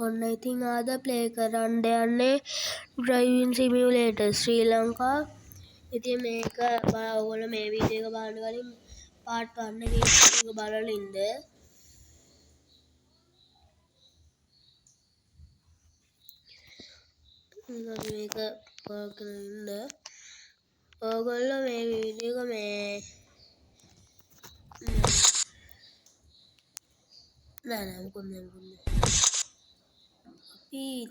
ඔන්න ඉතින් ආද ප්ලේ කරන්න යන්නේ ඩ්‍රයිවිං සිමියුලේටර් ශ්‍රී ලංකා. ඉතින් මේක ඔයගොල්ලෝ මේ වීඩියෝ එක බලන්න කලින් පාර්ට් 1 එකේ එක බලලා ඉන්න. මේක බලගෙන ඉන්න. ඔයගොල්ලෝ මේ වීඩියෝ එක නෑ මොකද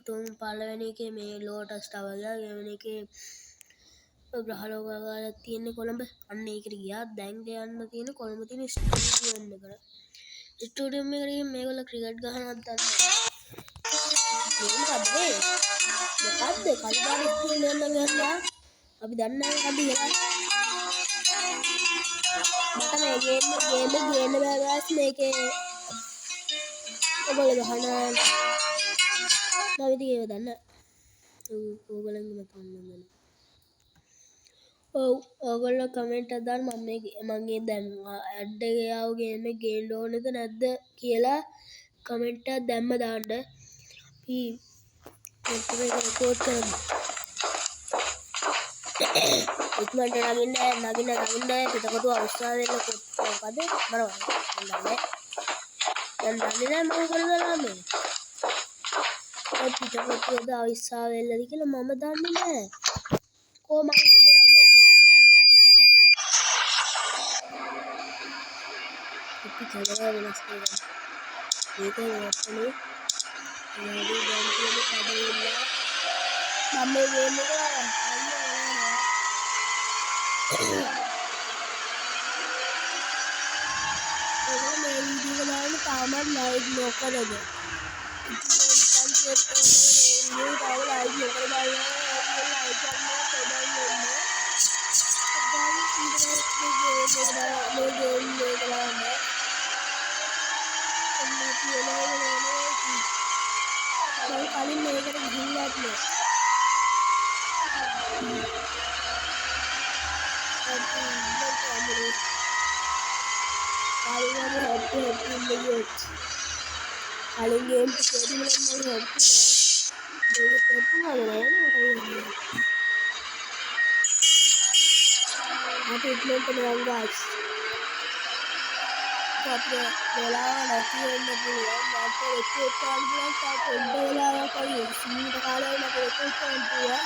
තුන් පළවෙනි එකේ මේ ලෝටස් ටවර් එක දෙවෙනි එකේ ග්‍රහලෝකයක් තියෙන්නේ කොළඹ. අන්න ඒකට ගියා. දැන් යන්න තියෙන කොළඹ තියෙන ස්ටුඩියම් එකට. ස්ටුඩියම් එකට ගිහින් මේගොල්ලෝ ක්‍රිකට් ගහනවත් දන්නේ නැහැ. මොකද්ද? කලිදාන ස්ටුඩියම් එකට ගියා. අපි දන්නේ නැහැ මොකද්ද කියලා. මට මේ ගේන්න බෑ ගාස් මේකේ. ඔයගොල්ලෝ ගහන නවිද කියලා දන්නේ. ඔයගොල්ලන්ගේ මතය මොනවද? ඔයගොල්ලෝ කමෙන්ට් එකක් දාන්න මගේ දැන් ඇඩ් එකේ ආව ගේම් එක ගේන්න ඕනේද නැද්ද කියලා කමෙන්ට් එකක් දැම්ම දාන්න. අපි මේක රෙකෝඩ් කරමු. ඉක්මනට නගින්න පිටකොටුව අවස්ථාව දෙන්න මොකද බලන්න. දැන් දන්නේ නැහැ මම කරලා මේ. ඒ පිටකොටුවද අවස්ථාව වෙන්නද කියලා මම දන්නේ නැහැ. කොහොමද හදලා මේ? අපි කැමරාව වෙනස් කරගන්න. මේක වත්තනේ. වැඩි දැන් කියන කඩේilla මම මේ ගේම් එක මේ වීඩියෝ බලන්න තාමත් ලයික් නොකරද? කලින් මේකට ගිහිල්ලා නැහැ. කලින් ගේම් එකේදී මම ट्रीटमेंट मिलेगा आपने बोला नहीं होने बोला मात्र एक कॉल बोला था बोला कोई सीन दिखा रहा है ना कोई पॉइंट हुआ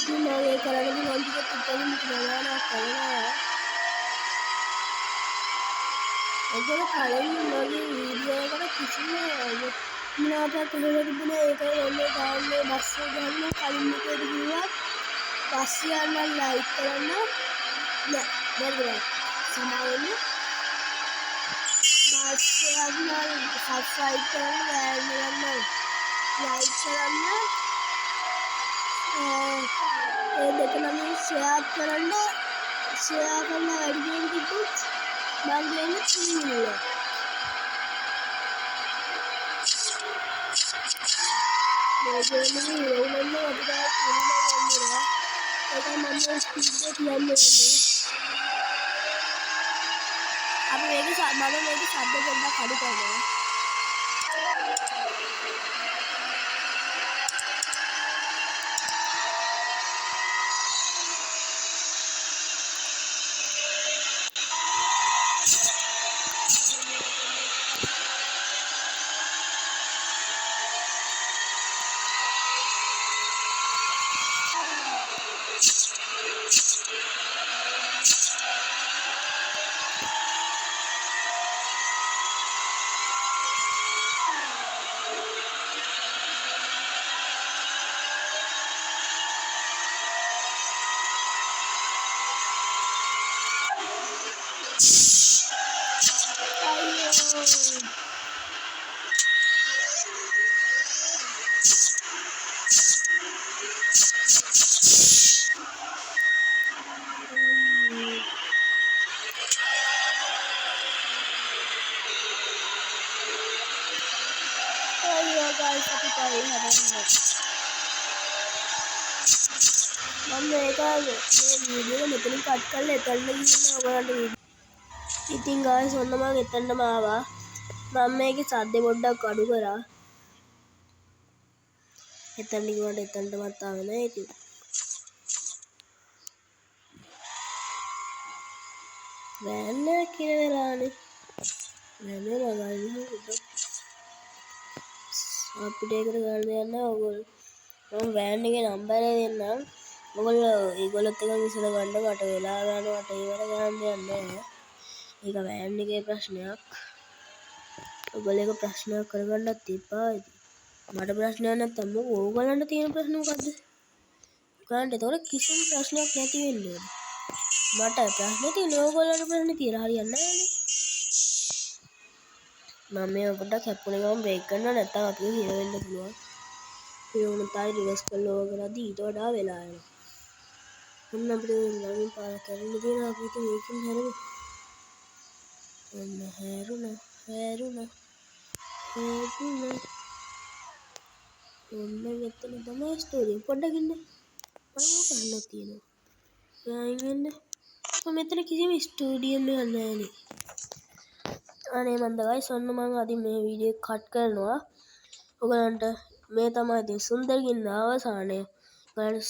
जो मैं ये कराने की मांग के कुत्ते ने निकलवाया ना करना है अगर खाने में लगी वीडियो अगर किसी ने ना था तो लोग बिना एक वाले गांव में बस से जाना खाली निकल गया बस याना लाइक करना ना बरबर समाने बस से अपना सब्सक्राइब करना लाइक करना ये देखना में शेयर करना वीडियो की कुछ मांगे नहीं चाहिए अब मेरे साथ बंदा खड़ी कर रहे हैं guys අපි කයි හදන්න මම මේක මේ වීඩියෝ මෙතනින් කට් කරලා එතනට ගිහින් ඔයගලන්ට ඉතින් guys ඔන්න මම එතනටම ආවා මම මේකේ සද්දෙ පොඩ්ඩක් අඩු කරා. එතන ගිහුවට එතනටමත් ආවේ නැහැ ඉතින්. වෑන් එක කියලා වෙලානේ. වෑන් එක ගන්න පොඩ්ඩක්. අපිට ඒකට ගන්න දෙයක් නැහැ ඔයගොල්ලෝ. මම වෑන් එකේ නම්බර් එක දෙන්නම්. ඔයගොල්ලෝ ඒගොල්ලොත් එක්ක විසඳ ගන්න මට වෙලා ගන්නවට ඒවට ගන්න දෙයක් නැහැ. ඒක වෑන් එකේ ප්‍රශ්නයක්. ඔයගොල්ලෝ ඒක ප්‍රශ්නයක් කරගන්නත් එපා ඉතින්. මට ප්‍රශ්නයක් නැත්තම් ඕගොල්ලන්ට තියෙන ප්‍රශ්න මොකද්ද? ඔයගොල්ලන්ට ඒතකොට කිසිම ප්‍රශ්නයක් නැති වෙන්න ඕනේ. මට ප්‍රශ්න තියෙනවා ඕගොල්ලන්ට ප්‍රශ්න තියලා හරියන්නේ නැහැනේ. මම මේ පොඩ්ඩක් හැප්පුණේ ගමන් බ්‍රේක් කරනවා නැත්තම් අපිව හිර වෙන්න පුළුවන්. ඒ වුණාට රිවර්ස් කරලා ඕක කරද්දි ඊට වඩා වෙලා යනවා. මොන්න අපිට ළඟින් පාර කරන්න තියෙනවා අපි ඉතින් මේකෙන් හැරෙමු. ඔන්න හැරුණා. ඔන්න මෙතන තමයි ස්ටෝරිය. පොඩ්ඩක් ඉන්න. මම මොකක් කරන්නද තියෙනවා. යායින් වෙන්න. මෙතන කිසිම ස්ටුඩියෝ එකක් නැහැ නේ. අනේ මන්ද ගයිස් ඔන්න මම අද මේ වීඩියෝ කට් කරනවා. ඔයගලන්ට මේ තමයි ඉතින් සුන්දරකින් අවසානය. ඔයගලන්ට